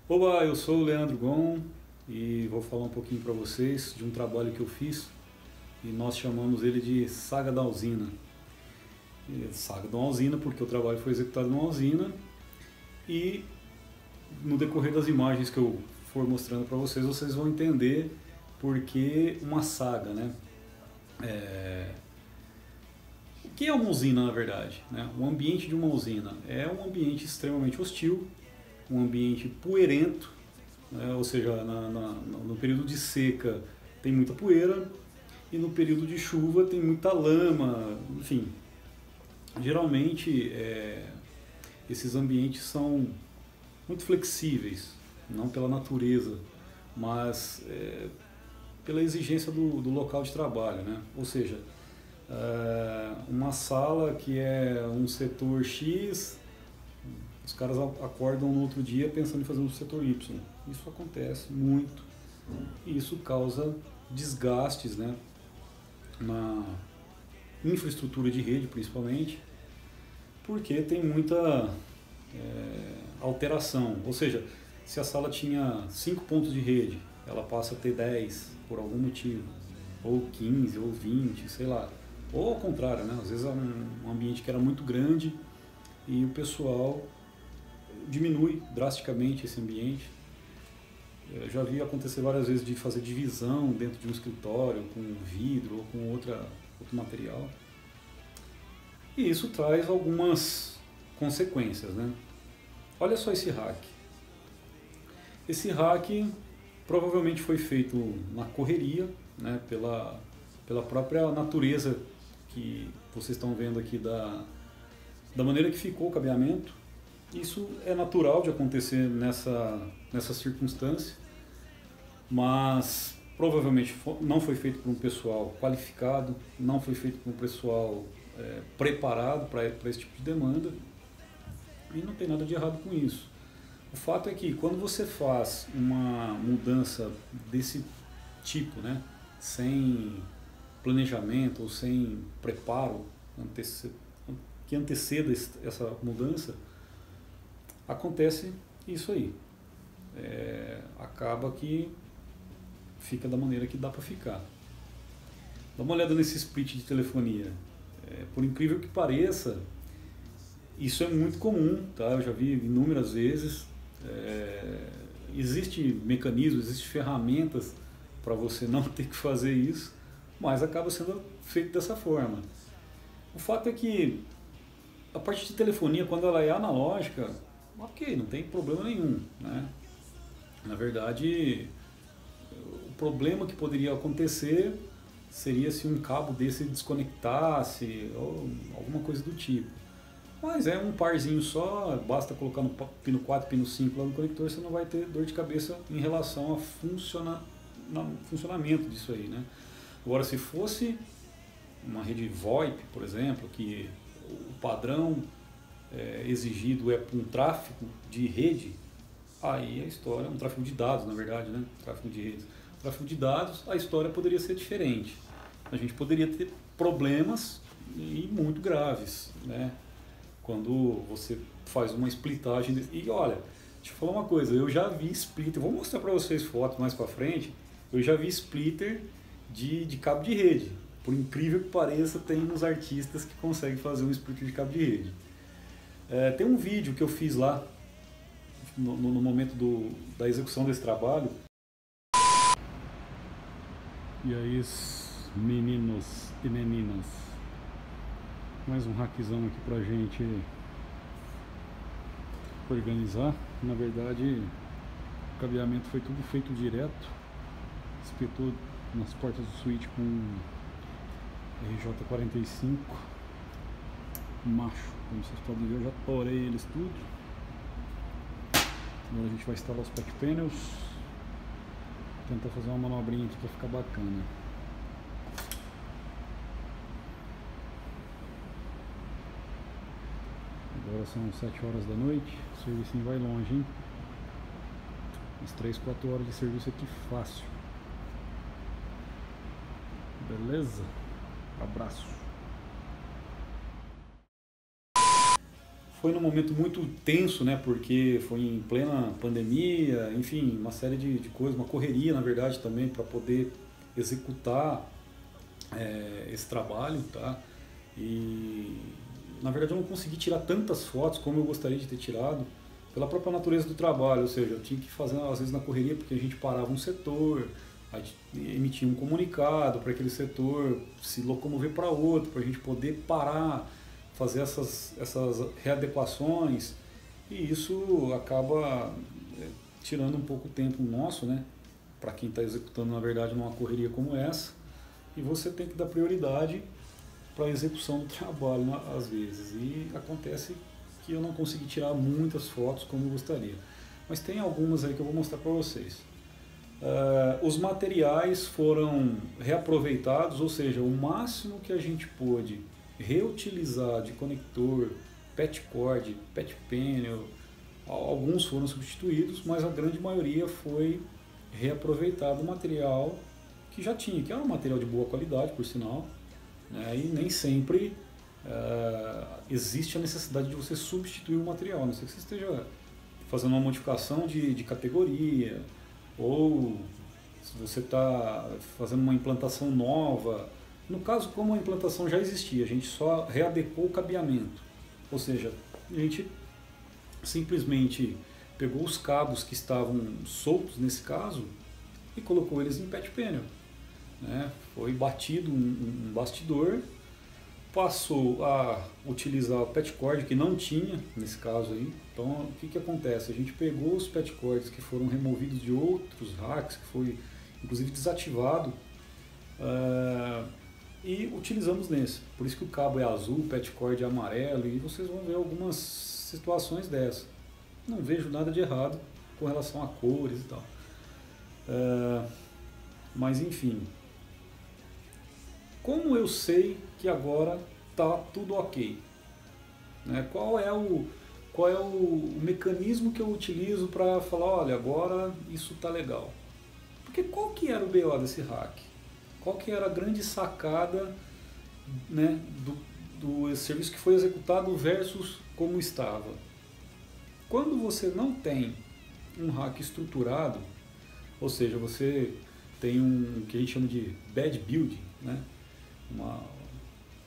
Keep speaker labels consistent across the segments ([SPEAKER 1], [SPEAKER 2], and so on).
[SPEAKER 1] Olá, eu sou o Leandro Gon e vou falar um pouquinho para vocês de um trabalho que eu fiz e nós chamamos ele de Saga da Usina. Saga da Usina porque o trabalho foi executado numa usina e no decorrer das imagens que eu for mostrando para vocês, vocês vão entender por que uma saga, né? O que é uma usina na verdade? Né? O ambiente de uma usina é um ambiente extremamente hostil, um ambiente poeirento, né? Ou seja, no período de seca tem muita poeira e no período de chuva tem muita lama, enfim. Geralmente esses ambientes são muito flexíveis, não pela natureza, mas pela exigência do local de trabalho, né? Ou seja, uma sala que é um setor X, os caras acordam no outro dia pensando em fazer um setor Y. Isso acontece muito e isso causa desgastes, né, na infraestrutura de rede, principalmente, porque tem muita alteração. Ou seja, se a sala tinha 5 pontos de rede, ela passa a ter 10 por algum motivo, ou 15, ou 20, sei lá. Ou ao contrário, né? Às vezes é um ambiente que era muito grande e o pessoal diminui drasticamente esse ambiente. Eu já vi acontecer várias vezes de fazer divisão dentro de um escritório com vidro ou com outro material. E isso traz algumas consequências, né? Olha só esse hack. Esse hack provavelmente foi feito na correria, né, pela própria natureza que vocês estão vendo aqui da maneira que ficou o cabeamento. Isso é natural de acontecer nessa circunstância, mas provavelmente não foi feito por um pessoal qualificado, não foi feito por um pessoal preparado para esse tipo de demanda, e não tem nada de errado com isso. O fato é que quando você faz uma mudança desse tipo, né, sem planejamento ou sem preparo que anteceda essa mudança, acontece isso aí. Acaba que fica da maneira que dá para ficar. Dá uma olhada nesse split de telefonia. Por incrível que pareça, isso é muito comum, tá? Eu já vi inúmeras vezes. Existe mecanismos, existem ferramentas para você não ter que fazer isso, mas acaba sendo feito dessa forma. O fato é que a parte de telefonia, quando ela é analógica, ok, não tem problema nenhum, né? Na verdade, o problema que poderia acontecer seria se um cabo desse desconectasse ou alguma coisa do tipo. Mas é um parzinho só, basta colocar no pino 4, pino 5 lá no conector, você não vai ter dor de cabeça em relação ao funcionamento disso aí, né? Agora, se fosse uma rede VoIP, por exemplo, que o padrão exigido é para um tráfego de rede, aí a história, um tráfego de dados, na verdade, né? Tráfego de redes. Tráfego de dados, a história poderia ser diferente. A gente poderia ter problemas e muito graves, né? Quando você faz uma splitagem. E olha, deixa eu falar uma coisa, eu já vi splitter, vou mostrar para vocês fotos mais para frente, eu já vi splitter de cabo de rede. Por incrível que pareça, tem uns artistas que conseguem fazer um splitter de cabo de rede. Tem um vídeo que eu fiz lá, no momento da execução desse trabalho. E aí, meninos e meninas, mais um hackzão aqui pra gente organizar. Na verdade, o cabeamento foi tudo feito direto, espetou nas portas do switch com RJ45 macho, como vocês podem ver, eu já torei eles tudo. Agora a gente vai instalar os pack panels, tentar fazer uma manobrinha aqui para ficar bacana. Agora são 7 horas da noite, o serviço vai longe, hein? Umas 3, 4 horas de serviço aqui fácil. Beleza? Abraço. Foi num momento muito tenso, né? Porque foi em plena pandemia, enfim, uma série de coisas, uma correria, na verdade, também para poder executar esse trabalho, tá? E na verdade eu não consegui tirar tantas fotos como eu gostaria de ter tirado pela própria natureza do trabalho, ou seja, eu tinha que fazer às vezes na correria porque a gente parava um setor, a gente emitia um comunicado para aquele setor se locomover para outro, para a gente poder parar, fazer essas readequações, e isso acaba tirando um pouco o tempo nosso, né? Para quem está executando na verdade numa correria como essa, e você tem que dar prioridade para a execução do trabalho às vezes, e acontece que eu não consegui tirar muitas fotos como eu gostaria, mas tem algumas aí que eu vou mostrar para vocês. Os materiais foram reaproveitados, ou seja, o máximo que a gente pôde reutilizar de conector, patch cord, patch panel, alguns foram substituídos, mas a grande maioria foi reaproveitado o material que já tinha, que era um material de boa qualidade, por sinal, né, e nem sempre existe a necessidade de você substituir o material, a não ser que você esteja fazendo uma modificação de categoria, ou se você está fazendo uma implantação nova. No caso, como a implantação já existia, a gente só readequou o cabeamento, ou seja, a gente simplesmente pegou os cabos que estavam soltos nesse caso e colocou eles em patch panel, né? Foi batido um bastidor, passou a utilizar o patch cord que não tinha nesse caso aí. Então o que acontece? A gente pegou os patch cords que foram removidos de outros racks, que foi inclusive desativado, e utilizamos nesse. Por isso que o cabo é azul, o patch cord é amarelo, e vocês vão ver algumas situações dessas. Não vejo nada de errado com relação a cores e tal. Mas enfim, como eu sei que agora está tudo ok? Né? Qual é o mecanismo que eu utilizo para falar, olha, agora isso está legal? Porque qual que era o BO desse hack? Qual que era a grande sacada, né, do serviço que foi executado versus como estava? Quando você não tem um hack estruturado, ou seja, você tem um que a gente chama de bad build, né, uma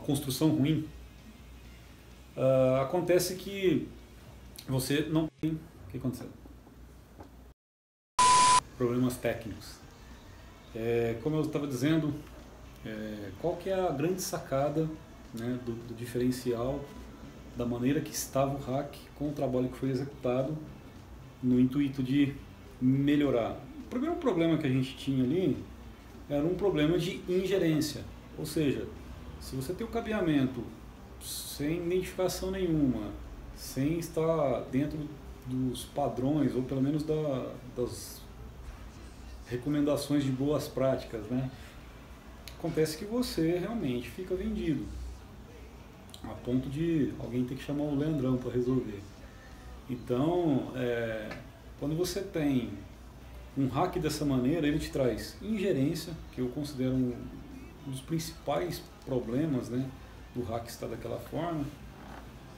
[SPEAKER 1] construção ruim, acontece que você não tem... O que aconteceu? Problemas técnicos. Como eu estava dizendo, qual que é a grande sacada, né, do diferencial da maneira que estava o hack com o trabalho que foi executado no intuito de melhorar? O primeiro problema que a gente tinha ali era um problema de ingerência, ou seja, se você tem o cabeamento sem identificação nenhuma, sem estar dentro dos padrões, ou pelo menos das recomendações de boas práticas, né? Acontece que você realmente fica vendido, a ponto de alguém ter que chamar o Leandrão para resolver. Então, quando você tem um hack dessa maneira, ele te traz ingerência, que eu considero um dos principais problemas, né, do hack estar daquela forma.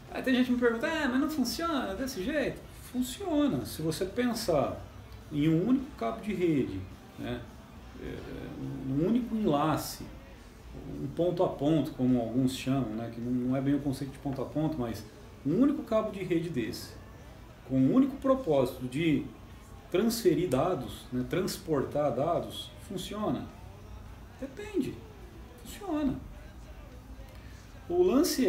[SPEAKER 1] Aí tem gente que me pergunta, mas não funciona desse jeito? Funciona, se você pensar em um único cabo de rede, né, um único enlace, um ponto a ponto, como alguns chamam, né, que não é bem o conceito de ponto a ponto, mas um único cabo de rede desse, com o único propósito de transferir dados, né, transportar dados, funciona? Depende, funciona. O lance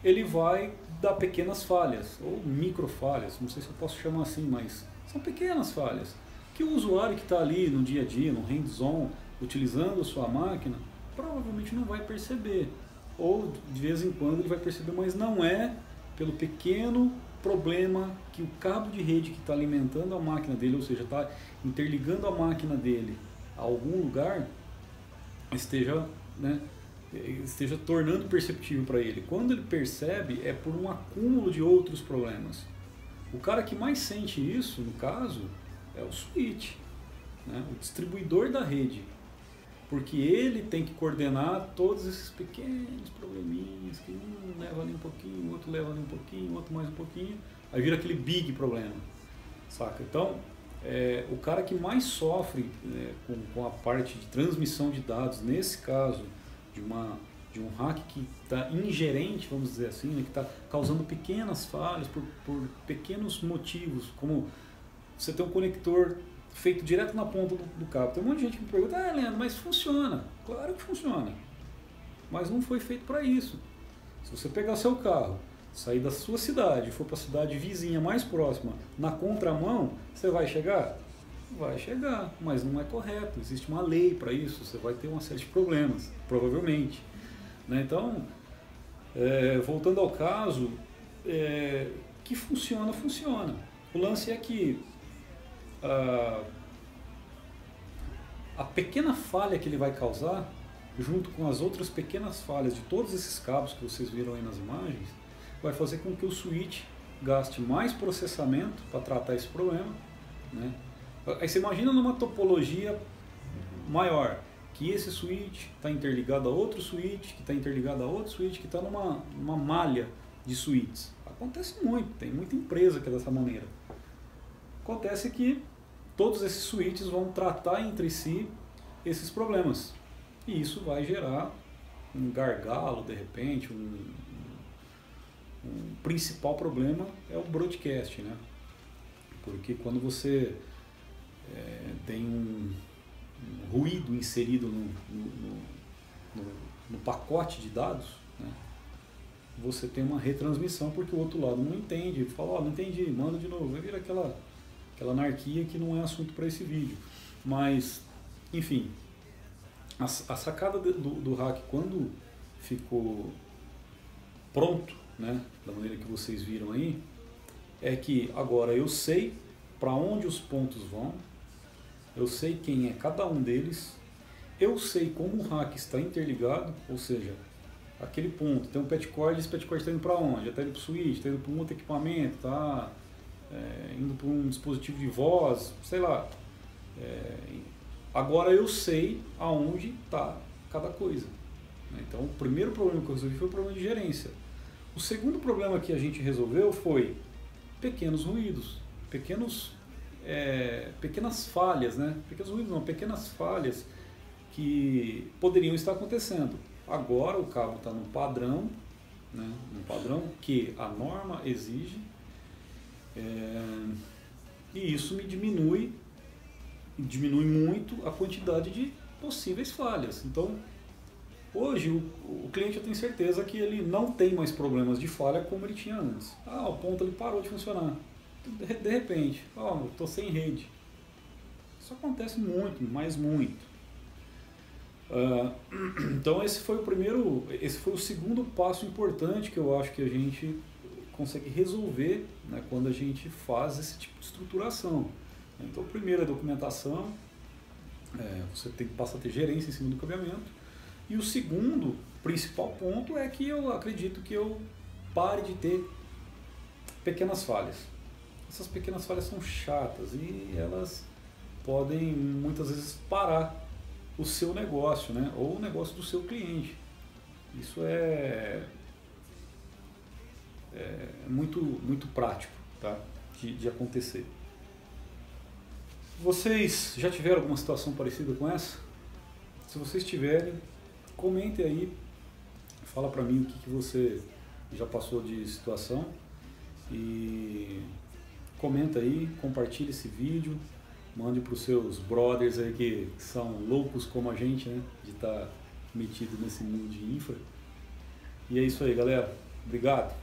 [SPEAKER 1] ele vai dar pequenas falhas, ou micro falhas, não sei se eu posso chamar assim, mas são pequenas falhas, que o usuário que está ali no dia a dia, no hands-on, utilizando a sua máquina, provavelmente não vai perceber, ou de vez em quando ele vai perceber, mas não é pelo pequeno problema que o cabo de rede que está alimentando a máquina dele, ou seja, está interligando a máquina dele a algum lugar, esteja tornando perceptível para ele. Quando ele percebe, é por um acúmulo de outros problemas. O cara que mais sente isso, no caso, é o switch, né? O distribuidor da rede. porque ele tem que coordenar todos esses pequenos probleminhas, que um leva ali um pouquinho, o outro leva ali um pouquinho, o outro mais um pouquinho, aí vira aquele big problema, saca? Então, o cara que mais sofre com a parte de transmissão de dados, nesse caso, de um hack que está ingerente, vamos dizer assim, né, que está causando pequenas falhas por pequenos motivos, como você tem um conector feito direto na ponta do cabo. Tem um monte de gente que me pergunta, Leandro, mas funciona? Claro que funciona, mas não foi feito para isso. Se você pegar seu carro, sair da sua cidade e for para a cidade vizinha mais próxima, na contramão, você vai chegar? Vai chegar, mas não é correto. Existe uma lei para isso, você vai ter uma série de problemas, provavelmente. Né? Então, voltando ao caso, que funciona, funciona. O lance é que a pequena falha que ele vai causar, junto com as outras pequenas falhas de todos esses cabos que vocês viram aí nas imagens, vai fazer com que o switch gaste mais processamento para tratar esse problema. Né? Aí você imagina numa topologia maior, que esse switch está interligado a outro switch, que está interligado a outro switch, que está numa malha de switches. Acontece muito, tem muita empresa que é dessa maneira. Acontece que todos esses switches vão tratar entre si esses problemas. E isso vai gerar um gargalo, de repente, um principal problema é o broadcast, né? Porque quando você tem um ruído inserido no pacote de dados, né, você tem uma retransmissão porque o outro lado não entende, fala, não entendi, manda de novo, vai vir aquela anarquia que não é assunto para esse vídeo. Mas, enfim, a sacada do hack, quando ficou pronto, né, da maneira que vocês viram aí, é que agora eu sei para onde os pontos vão, eu sei quem é cada um deles, eu sei como o hack está interligado, ou seja, aquele ponto, tem um patchcord, esse patchcord está indo para onde? Está indo para o switch, está indo para um outro equipamento, está indo para um dispositivo de voz, sei lá. Agora eu sei aonde está cada coisa. Então o primeiro problema que eu resolvi foi o problema de gerência. O segundo problema que a gente resolveu foi pequenos ruídos, pequenas falhas, né? Pequenos ruídos não, pequenas falhas que poderiam estar acontecendo. Agora o cabo está num padrão, né? Um padrão que a norma exige, e isso me diminui muito a quantidade de possíveis falhas. Então, hoje o cliente, eu tenho certeza que ele não tem mais problemas de falha como ele tinha antes. O ponto ele parou de funcionar. De repente, estou sem rede. Isso acontece muito, mas muito. Então esse foi o segundo passo importante que eu acho que a gente consegue resolver, né, quando a gente faz esse tipo de estruturação. Então, primeiro, a documentação, você passa a ter gerência em cima do cabeamento. E o segundo, principal ponto, é que eu acredito que eu pare de ter pequenas falhas. Essas pequenas falhas são chatas e elas podem muitas vezes parar o seu negócio, né? Ou o negócio do seu cliente. Isso é muito, muito prático, tá? de acontecer. Vocês já tiveram alguma situação parecida com essa? Se vocês tiverem, comentem aí, fala pra mim o que você já passou de situação e comenta aí, compartilha esse vídeo, mande para os seus brothers aí que são loucos como a gente, né, de estar metido nesse mundo de infra. E é isso aí, galera. Obrigado.